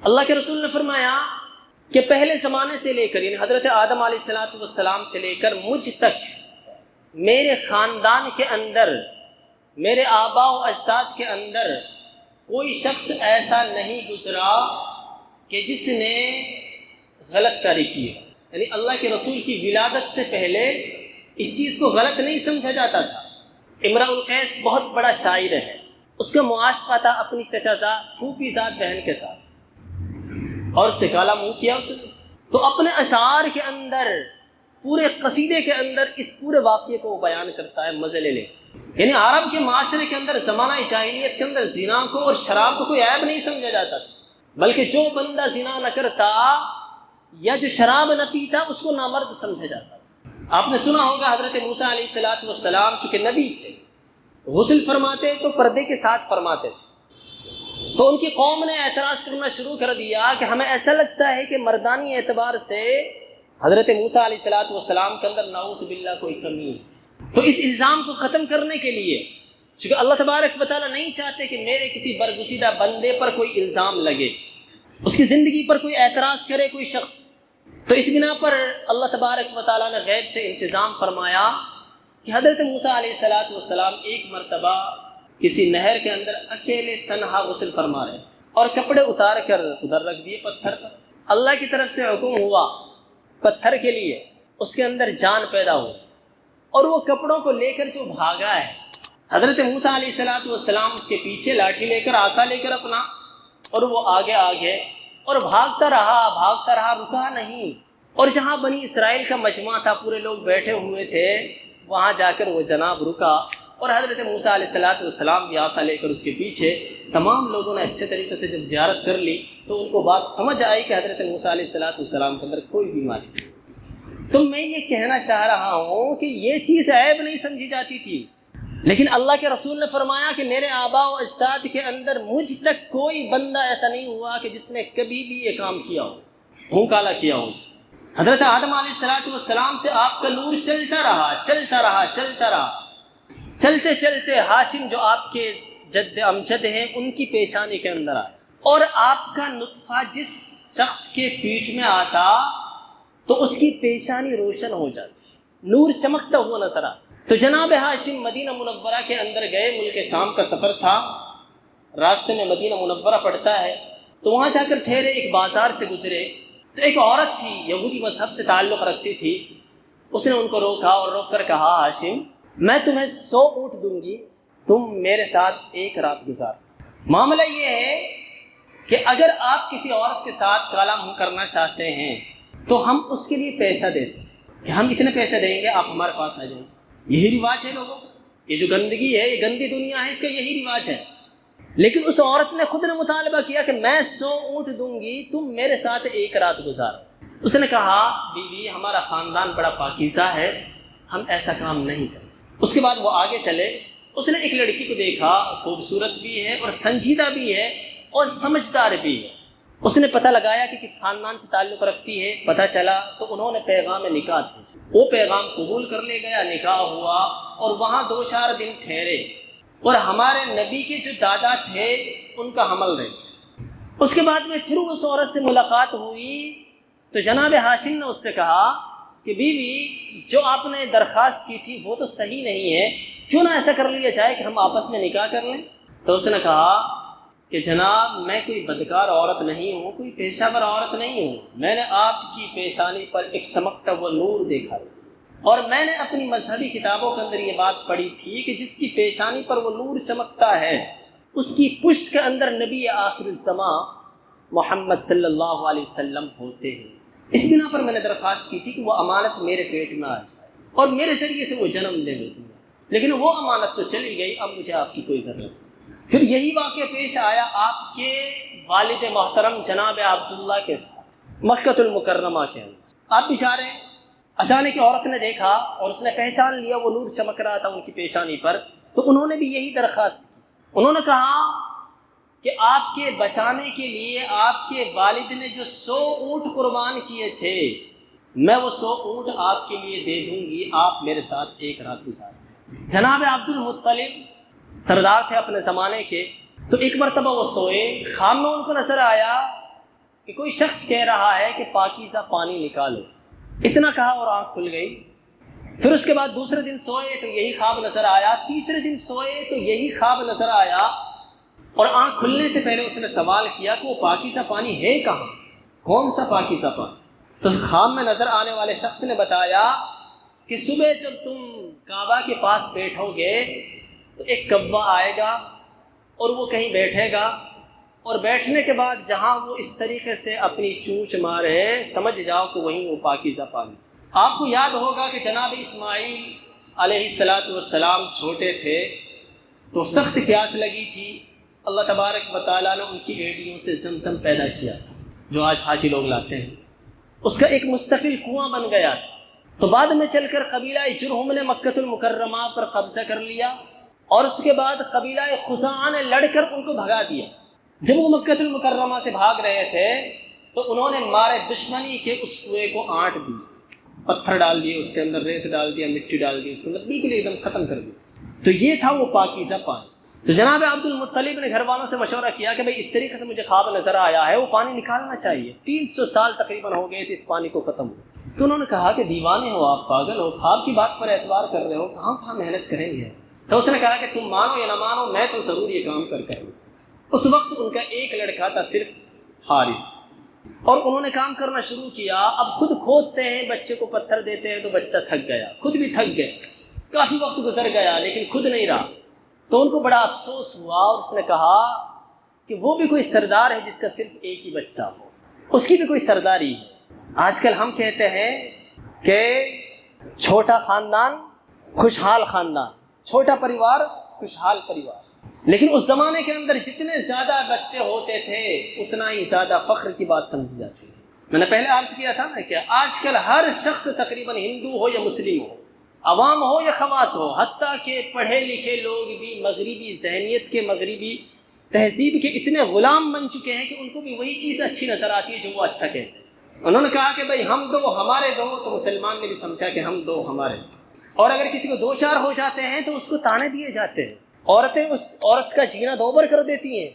اللہ کے رسول نے فرمایا کہ پہلے زمانے سے لے کر یعنی حضرت آدم علیہ السلام سے لے کر مجھ تک میرے خاندان کے اندر، میرے آباء و اجداد کے اندر کوئی شخص ایسا نہیں گزرا کہ جس نے غلط کاری کی ہے۔ یعنی اللہ کے رسول کی ولادت سے پہلے اس چیز کو غلط نہیں سمجھا جاتا تھا۔ امرؤ القیس بہت بڑا شاعر ہے، اس کا معاشقہ تھا اپنی چچا زاد پھوپھی زاد بہن کے ساتھ، اور اس سے کالا منہ کیا اس نے۔ تو اپنے اشعار کے اندر، پورے قصیدے کے اندر اس پورے واقعے کو وہ بیان کرتا ہے مزے لے لے۔ یعنی عرب کے معاشرے کے اندر زمانہ جاہلیت کے اندر زنا کو اور شراب کو کوئی عیب نہیں سمجھا جاتا تھا، بلکہ جو بندہ زنا نہ کرتا یا جو شراب نہ پیتا اس کو نامرد سمجھا جاتا تھا۔ آپ نے سنا ہوگا حضرت موسیٰ علیہ السلام چونکہ نبی تھے، غسل فرماتے تو پردے کے ساتھ فرماتے تھے، تو ان کی قوم نے اعتراض کرنا شروع کر دیا کہ ہمیں ایسا لگتا ہے کہ مردانی اعتبار سے حضرت موسیٰ علیہ السلام کے اندر نعوذ باللہ کوئی کمی ہے۔ تو اس الزام کو ختم کرنے کے لیے، چونکہ اللہ تبارک و تعالیٰ نہیں چاہتے کہ میرے کسی برگزیدہ بندے پر کوئی الزام لگے، اس کی زندگی پر کوئی اعتراض کرے کوئی شخص، تو اس بنا پر اللہ تبارک و تعالیٰ نے غیب سے انتظام فرمایا کہ حضرت موسیٰ علیہ السلام ایک مرتبہ کسی نہر کے اندر اکیلے تنہا غسل فرما رہے اور کپڑے اتار کر ادھر رکھ دیے پتھر پر۔ اللہ کی طرف سے حکم ہوا پتھر کے لیے، اس کے اندر جان پیدا ہو، اور وہ کپڑوں کو لے کر جو بھاگا ہے، حضرت موسیٰ علیہ السلام اس کے پیچھے لاٹھی لے کر، عصا لے کر اپنا، اور وہ آگے آگے اور بھاگتا رہا، رکا نہیں۔ اور جہاں بنی اسرائیل کا مجمع تھا، پورے لوگ بیٹھے ہوئے تھے، وہاں جا کر وہ جناب رکا، اور حضرت موسیٰ علیہ السلام بھی عصا لے کر اس کے پیچھے۔ تمام لوگوں نے اچھے طریقے سے جب زیارت کر لی تو ان کو بات سمجھ آئی کہ حضرت موسیٰ علیہ السلام کے اندر کوئی بیماری نہیں۔ تو میں یہ کہنا چاہ رہا ہوں کہ یہ چیز عیب نہیں سمجھی جاتی تھی، لیکن اللہ کے رسول نے فرمایا کہ میرے آباء و اجداد کے اندر مجھ تک کوئی بندہ ایسا نہیں ہوا کہ جس نے کبھی بھی یہ کام کیا ہو، منہ کالا کیا ہو۔ حضرت آدم علیہ السلام سے آپ کا نور چلتا رہا، چلتے چلتے ہاشم جو آپ کے جد امجد ہیں ان کی پیشانی کے اندر آئے، اور آپ کا نطفہ جس شخص کے پیٹ میں آتا تو اس کی پیشانی روشن ہو جاتی، نور چمکتا ہوا نظر آتا۔ تو جناب ہاشم مدینہ منورہ کے اندر گئے، ملک شام کا سفر تھا، راستے میں مدینہ منورہ پڑتا ہے، تو وہاں جا کر ٹھہرے، ایک بازار سے گزرے تو ایک عورت تھی یہودی مذہب سے تعلق رکھتی تھی، اس نے ان کو روکا اور روک کر کہا، ہاشم میں تمہیں 100 اونٹ دوں گی، تم میرے ساتھ ایک رات گزار۔ معاملہ یہ ہے کہ اگر آپ کسی عورت کے ساتھ کالا منہ کرنا چاہتے ہیں تو ہم اس کے لیے پیسہ دیتے ہیں کہ ہم اتنے پیسے دیں گے، آپ ہمارے پاس آ جائیں۔ یہی رواج ہے لوگوں، یہ جو گندگی ہے، یہ گندی دنیا ہے، اس کا یہی رواج ہے۔ لیکن اس عورت نے خود نے مطالبہ کیا کہ میں 100 اونٹ دوں گی، تم میرے ساتھ ایک رات گزارو۔ اس نے کہا، بیوی ہمارا خاندان بڑا پاکیزہ ہے، ہم ایسا کام نہیں کرتے۔ اس کے بعد وہ آگے چلے، اس نے ایک لڑکی کو دیکھا، خوبصورت بھی ہے اور سنجیدہ بھی ہے اور سمجھدار بھی ہے۔ اس نے پتہ لگایا کہ کس خاندان سے تعلق رکھتی ہے، پتہ چلا تو انہوں نے پیغام نکاح بھیجا، وہ پیغام قبول کر لے گیا، نکاح ہوا، اور وہاں 2-4 دن ٹھہرے، اور ہمارے نبی کے جو دادا تھے ان کا حمل رہے۔ اس کے بعد میں پھر اس عورت سے ملاقات ہوئی تو جناب ہاشم نے اس سے کہا کہ بیوی جو آپ نے درخواست کی تھی وہ تو صحیح نہیں ہے، کیوں نہ ایسا کر لیا جائے کہ ہم آپس میں نکاح کر لیں؟ تو اس نے کہا کہ جناب میں کوئی بدکار عورت نہیں ہوں، کوئی پیشہ ور عورت نہیں ہوں، میں نے آپ کی پیشانی پر ایک چمکتا ہوا نور دیکھا، اور میں نے اپنی مذہبی کتابوں کے اندر یہ بات پڑھی تھی کہ جس کی پیشانی پر وہ نور چمکتا ہے اس کی پشت کے اندر نبی آخر الزماں محمد صلی اللہ علیہ وسلم ہوتے ہیں۔ اس بنا پر میں نے درخواست کی تھی کہ وہ امانت میرے پیٹ میں آ جائے اور میرے ذریعے سے وہ جنم لے لیتی ہے، لیکن وہ امانت تو چلی گئی، اب مجھے آپ کی کوئی ضرورت نہیں۔ پھر یہی واقعہ پیش آیا آپ کے والد محترم جناب عبداللہ کے ساتھ مکہ المکرمہ کے اندر۔ آپ بھی جا رہے ہیں، اچانک عورت نے دیکھا اور اس نے پہچان لیا وہ نور چمک رہا تھا ان کی پیشانی پر، تو انہوں نے بھی یہی درخواست کی۔ انہوں نے کہا کہ آپ کے بچانے کے لیے آپ کے والد نے جو 100 اونٹ قربان کیے تھے، میں وہ 100 اونٹ آپ کے لیے دے دوں گی، آپ میرے ساتھ ایک رات گزاریں۔ جناب عبد المطلب سردار تھے اپنے زمانے کے، تو ایک مرتبہ وہ سوئے، خواب میں ان کو نظر آیا کہ کوئی شخص کہہ رہا ہے کہ پاکیزہ پانی نکالو. اتنا کہا اور آنکھ کھل گئی. پھر اس کے بعد دوسرے دن سوئے تو یہی خواب نظر آیا, تیسرے دن سوئے تو یہی خواب نظر آیا, اور آنکھ کھلنے سے پہلے اس نے سوال کیا کہ وہ پاکیزہ پانی ہے کہاں, کون سا پاکیزہ پانی؟ تو خواب میں نظر آنے والے شخص نے بتایا کہ صبح جب تم کعبہ کے پاس بیٹھو گے تو ایک کوا آئے گا اور وہ کہیں بیٹھے گا, اور بیٹھنے کے بعد جہاں وہ اس طریقے سے اپنی چونچ مارے سمجھ جاؤ کہ وہیں وہ پاکیزہ پانی. آپ کو یاد ہوگا کہ جناب اسماعیل علیہ السلام چھوٹے تھے تو سخت پیاس لگی تھی. اللہ تبارک و تعالیٰ نے ان کی ایڑیوں سے زمزم پیدا کیا تھا جو آج حاجی لوگ لاتے ہیں. اس کا ایک مستقل کنواں بن گیا تھا. تو بعد میں چل کر قبیلہ جرہم نے مکۃ المکرمہ پر قبضہ کر لیا, اور اس کے بعد قبیلہ خزاعہ نے لڑ کر ان کو بھگا دیا. جب وہ مکۃ المکرمہ سے بھاگ رہے تھے تو انہوں نے مارے دشمنی کے اس کنویں کو آنٹ دی, پتھر ڈال دیے اس کے اندر, ریت ڈال دیا, مٹی ڈال دی اس کے اندر, بالکل ایک دم ختم کر دیا. تو یہ تھا وہ پاکیزہ پانی. تو جناب عبد المطلب نے گھر والوں سے مشورہ کیا کہ بھائی اس طریقے سے مجھے خواب نظر آیا ہے, وہ پانی نکالنا چاہیے. 300 سال تقریباً ہو گئے تھے اس پانی کو ختم ہو. تو انہوں نے کہا کہ دیوانے ہو آپ, پاگل ہو, خواب کی بات پر اعتبار کر رہے ہو, کہاں محنت کریں گے. تو اس نے کہا کہ تم مانو یا نہ مانو میں تو ضرور یہ کام کروں. اس وقت ان کا ایک لڑکا تھا صرف حارث, اور انہوں نے کام کرنا شروع کیا. اب خود کھودتے ہیں, بچے کو پتھر دیتے ہیں تو بچہ تھک گیا, خود بھی تھک گئے, کافی وقت گزر گیا لیکن خود نہیں رہا. تو ان کو بڑا افسوس ہوا اور اس نے کہا کہ وہ بھی کوئی سردار ہے جس کا صرف ایک ہی بچہ ہو, اس کی بھی کوئی سرداری ہے. آج کل ہم کہتے ہیں کہ چھوٹا خاندان خوشحال خاندان, چھوٹا پریوار خوشحال پریوار, لیکن اس زمانے کے اندر جتنے زیادہ بچے ہوتے تھے اتنا ہی زیادہ فخر کی بات سمجھی جاتی ہے. میں نے پہلے عرض کیا تھا نا کہ آج کل ہر شخص تقریباً ہندو ہو یا مسلم ہو, عوام ہو یا خواص ہو, حتیٰ کہ پڑھے لکھے لوگ بھی مغربی ذہنیت کے, مغربی تہذیب کے اتنے غلام بن چکے ہیں کہ ان کو بھی وہی چیز اچھی نظر آتی ہے جو وہ اچھا کہتے ہیں. انہوں نے کہا کہ بھائی ہم دو ہمارے دو, تو مسلمان نے بھی سمجھا کہ ہم دو ہمارے, اور اگر کسی کو 2-4 ہو جاتے ہیں تو اس کو تانے دیے جاتے ہیں. عورتیں اس عورت کا جینا دوبر کر دیتی ہیں,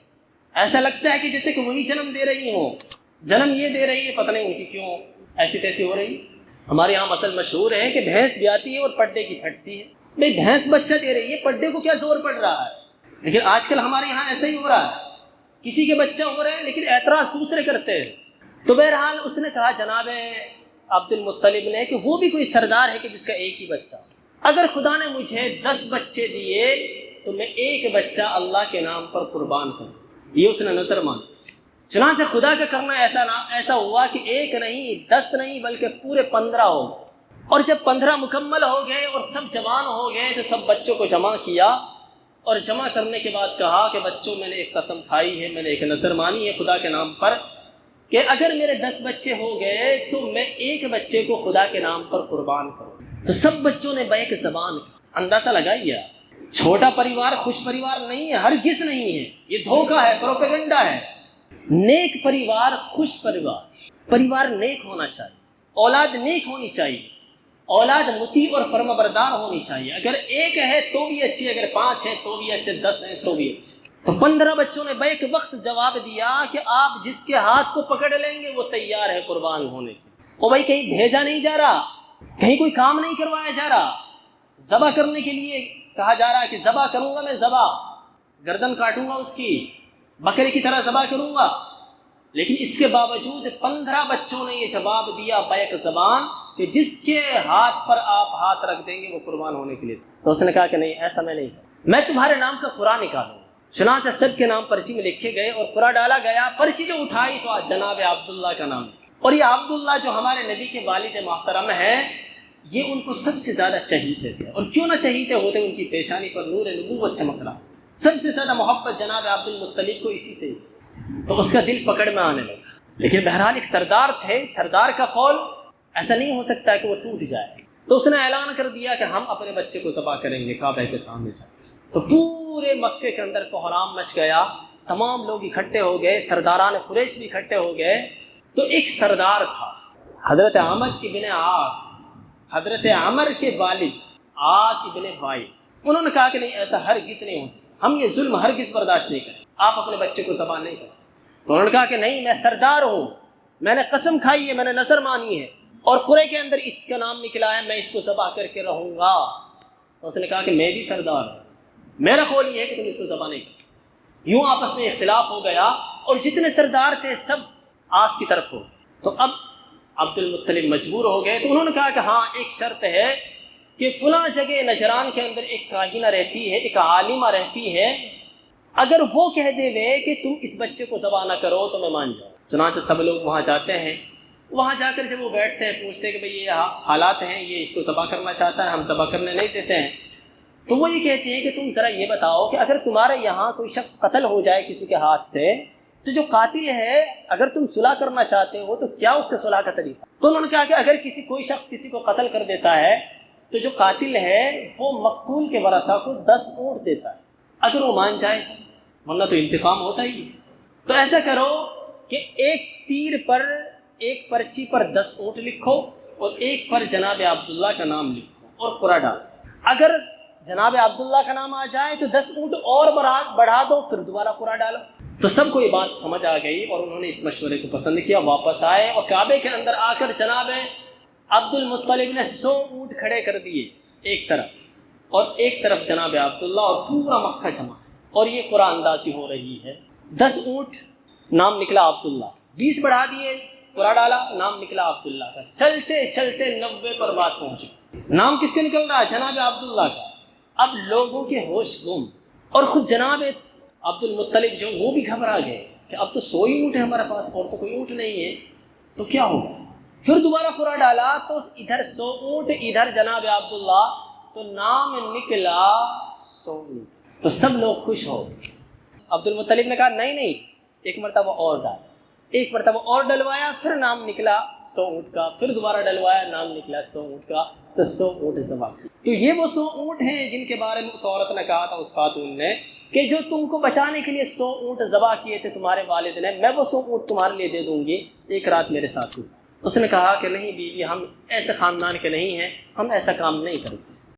ایسا لگتا ہے کہ جیسے کہ وہی جنم دے رہی ہوں, جنم یہ دے رہی ہے, پتہ نہیں ان کی کیوں ایسی تیسی ہو رہی. ہمارے یہاں مسئلہ مشہور ہے کہ بھینس بیاتی ہے اور پڈے کی پھٹتی ہے. بھائی بھینس بچہ دے رہی ہے, پڈے کو کیا زور پڑ رہا ہے؟ لیکن آج کل ہمارے یہاں ایسا ہی ہو رہا ہے, کسی کے بچہ ہو رہے ہیں لیکن اعتراض دوسرے کرتے ہیں. تو بہرحال اس نے کہا جناب عبد المطلب نے کہ وہ بھی کوئی سردار ہے کہ جس کا ایک ہی بچہ, اگر خدا نے مجھے 10 بچے دیے تو میں ایک بچہ اللہ کے نام پر قربان کروں. یہ اس نے نظر مانی. چنانچہ خدا کا کرنا ایسا ہوا کہ 1 نہیں 10 نہیں بلکہ پورے 15 ہو. اور جب 15 مکمل ہو گئے اور سب جوان ہو گئے تو سب بچوں کو جمع کیا, اور جمع کرنے کے بعد کہا کہ بچوں میں نے ایک قسم کھائی ہے, میں نے ایک نظر مانی ہے خدا کے نام پر کہ اگر میرے 10 بچے ہو گئے تو میں ایک بچے کو خدا کے نام پر قربان کروں. تو سب بچوں نے بیک زبان. اندازہ لگائیے, چھوٹا پریوار خوش پریوار نہیں ہے, ہرگز نہیں ہے, یہ دھوکہ ہے, پروپیگنڈا ہے. نیک پریوار خوش پریوار, پریوار نیک ہونا چاہیے, اولاد نیک ہونی چاہیے, اولاد مطیع اور فرمانبردار ہونی چاہیے. اگر 1 ہے تو بھی اچھی, اگر 5 ہے تو بھی اچھے, 10 ہیں تو بھی اچھے. تو 15 بچوں نے بیک وقت جواب دیا کہ آپ جس کے ہاتھ کو پکڑ لیں گے وہ تیار ہے قربان ہونے کے. او بھائی کہیں بھیجا نہیں جا رہا, کہیں کوئی کام نہیں کروایا جا رہا, ذبح کرنے کے لیے کہا جا رہا ہے کہ ذبح کروں گا میں, ذبح گردن کاٹوں گا اس کی, بکرے کی طرح ذبح کروں گا. لیکن اس کے باوجود 15 بچوں نے یہ جواب دیا بیک زبان کہ جس کے ہاتھ پر آپ ہاتھ رکھ دیں گے وہ قربان ہونے کے لیے. تو اس نے کہا کہ نہیں, ایسا میں نہیں, میں تمہارے نام کا قرآن نکالوں. چنانچہ سب کے نام پرچی میں لکھے گئے اور قرآن ڈالا گیا. پرچی جو اٹھائی تو جناب عبداللہ کا نام, اور یہ عبداللہ جو ہمارے نبی کے والد محترم ہیں, یہ ان کو سب سے زیادہ چہیتے تھے. اور کیوں نہ چہیتے ہوتے, ان کی پیشانی پر نور نبوت چمک رہا. سب سے زیادہ محبت جناب عبد المطلب کو اسی سے. تو اس کا دل پکڑ میں آنے لگا. لیکن بہرحال ایک سردار تھے, سردار کا قول ایسا نہیں ہو سکتا کہ وہ ٹوٹ جائے. تو اس نے اعلان کر دیا کہ ہم اپنے بچے کو ذبح کریں گے کعبہ کے سامنے جا. تو پورے مکے کے اندر کوہرام مچ گیا, تمام لوگ اکٹھے ہو گئے, سرداران قریش بھی اکٹھے ہو گئے. تو ایک سردار تھا حضرت عامر ابن عاص, حضرت عامر کے والد عاص ابن وائل. انہوں نے کہا کہ نہیں, ایسا ہرگز نہیں ہو سکتا, ہم یہ ظلم ہرگز برداشت نہیں کریں, آپ اپنے بچے کو ذبح نہیں کر سکتے. تو انہوں نے کہا کہ نہیں, میں سردار ہوں, میں نے قسم کھائی ہے، میں نے نظر مانی ہے، اور قرے کے اندر اس کا نام نکلا ہے، میں اس کو ذبح کر کے رہوں گا۔ اس نے کہا کہ میں بھی سردار ہوں، میرا قول یہ ہے کہ تم اس کو ذبح نہیں کر سکتے۔ یوں آپس میں اختلاف ہو گیا، اور جتنے سردار تھے سب آس کی طرف ہو۔ تو اب عبد المطلب مجبور ہو گئے، تو انہوں نے کہا کہ ہاں ایک شرط ہے کہ فلاں جگہ نجران کے اندر ایک کاہنہ رہتی ہے، ایک عالمہ رہتی ہے، اگر وہ کہہ دے وے کہ تم اس بچے کو ذبح نہ کرو تو میں مان جاؤں۔ چنانچہ سب لوگ وہاں جاتے ہیں، وہاں جا کر جب وہ بیٹھتے ہیں پوچھتے ہیں کہ بھئی یہ حالات ہیں، یہ اس کو ذبح کرنا چاہتا ہے، ہم ذبح کرنے نہیں دیتے ہیں، تو وہ یہ کہتے ہیں کہ تم ذرا یہ بتاؤ کہ اگر تمہارے یہاں کوئی شخص قتل ہو جائے کسی کے ہاتھ سے، تو جو قاتل ہے اگر تم صلح کرنا چاہتے ہو تو کیا اس کے صلح کا طریقہ؟ تو انہوں نے کہا کہ اگر کوئی شخص کسی کو قتل کر دیتا ہے تو جو قاتل ہے وہ مقتول کے ورثہ کو 10 اونٹ دیتا ہے، اگر وہ مان جائے، ورنہ تو انتقام ہوتا ہی ہے۔ تو ایسا کرو کہ ایک تیر پر، ایک پرچی پر 10 اونٹ لکھو، اور ایک پر جناب عبداللہ کا نام لکھو اور قرہ ڈالو۔ اگر جناب عبداللہ کا نام آ جائے تو 10 اونٹ اور بڑھا دو، پھر دوبارہ قرہ ڈالو۔ تو سب کو یہ بات سمجھ آ گئی، اور انہوں نے اس مشورے کو پسند کیا، واپس آئے اور کعبے کے اندر آ کر جناب عبد المطلب نے 100 اونٹ کھڑے کر دیے ایک طرف، اور ایک طرف جناب عبداللہ، اور پورا مکہ جمع، اور یہ قرآن اندازی ہو رہی ہے۔ 10 اونٹ، نام نکلا عبداللہ، 20 بڑھا دیے، قرآن ڈالا، نام نکلا عبداللہ کا۔ چلتے چلتے 90 پر بات پہنچی، نام کس کے نکل رہا ہے؟ جناب عبداللہ کا۔ اب لوگوں کے ہوش گم، اور خود جناب عبد المطلب جو وہ بھی گھبرا گئے کہ اب تو 100 ہی اونٹ ہے ہمارے پاس، اور تو کوئی اونٹ نہیں ہے، تو کیا ہوگا؟ پھر دوبارہ قرآن ڈالا تو ادھر 100 اونٹ، ادھر جناب عبداللہ، تو نام نکلا 100 اونٹ۔ تو سب لوگ خوش ہو گئے۔ عبد المطلب نے کہا نہیں، ایک مرتبہ اور ڈال، ایک مرتبہ اور ڈلوایا، پھر نام نکلا 100 اونٹ کا، پھر دوبارہ ڈلوایا، نام نکلا 100 اونٹ کا، تو 100 اونٹ ذبح۔ تو یہ وہ 100 اونٹ ہیں جن کے بارے میں اس عورت نے کہا تھا، اس خاتون نے، کہ جو تم کو بچانے کے لیے 100 اونٹ ذبح کیے تھے تمہارے والد نے، میں وہ 100 اونٹ تمہارے لیے دے دوں گی، ایک رات میرے ساتھ گزار۔ اس نے کہا کہ نہیں بیوی، ہم ایسے خاندان کے نہیں ہیں، ہم ایسا کام نہیں کرتے۔